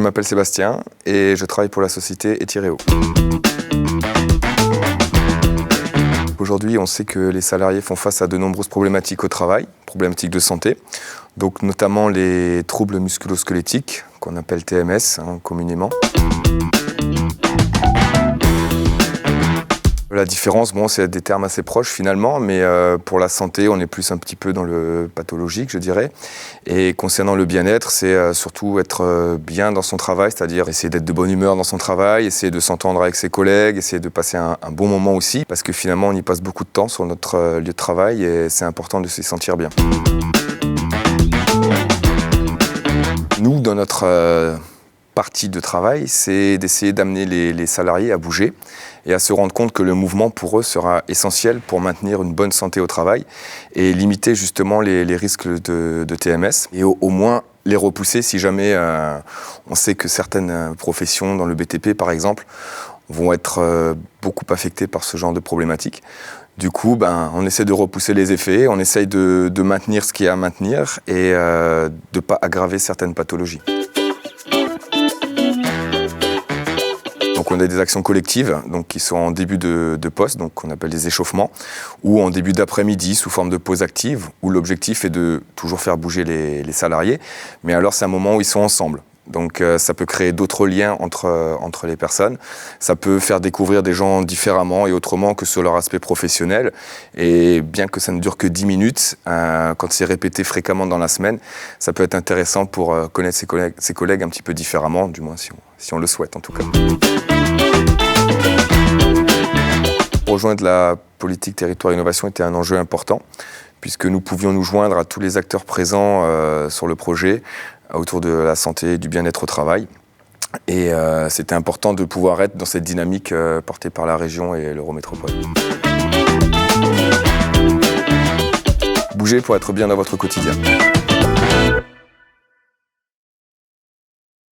m'appelle Sébastien et je travaille pour la société Etiréo. Aujourd'hui, on sait que les salariés font face à de nombreuses problématiques au travail, problématiques de santé, donc notamment les troubles musculo-squelettiques, qu'on appelle TMS communément. La différence, c'est des termes assez proches finalement, mais pour la santé, on est plus un petit peu dans le pathologique, je dirais. Et concernant le bien-être, c'est surtout être bien dans son travail, c'est-à-dire essayer d'être de bonne humeur dans son travail, essayer de s'entendre avec ses collègues, essayer de passer un bon moment aussi, parce que finalement, on y passe beaucoup de temps sur notre lieu de travail et c'est important de s'y sentir bien. Nous, dans notre partie de travail, c'est d'essayer d'amener les salariés à bouger et à se rendre compte que le mouvement pour eux sera essentiel pour maintenir une bonne santé au travail et limiter justement les risques de TMS et au moins les repousser si jamais on sait que certaines professions dans le BTP par exemple vont être beaucoup affectées par ce genre de problématiques. Du coup, on essaie de repousser les effets, on essaye de maintenir ce qu'il y a à maintenir et de ne pas aggraver certaines pathologies. Donc on a des actions collectives qui sont en début de poste, donc qu'on appelle des échauffements, ou en début d'après-midi sous forme de pause active, où l'objectif est de toujours faire bouger les salariés, mais alors c'est un moment où ils sont ensemble. Donc ça peut créer d'autres liens entre les personnes, ça peut faire découvrir des gens différemment et autrement que sur leur aspect professionnel. Et bien que ça ne dure que 10 minutes, quand c'est répété fréquemment dans la semaine, ça peut être intéressant pour connaître ses collègues un petit peu différemment, du moins si on le souhaite en tout cas. Rejoindre la politique territoire innovation était un enjeu important, puisque nous pouvions nous joindre à tous les acteurs présents sur le projet, autour de la santé et du bien-être au travail. Et c'était important de pouvoir être dans cette dynamique portée par la région et l'Eurométropole. Bougez pour être bien dans votre quotidien.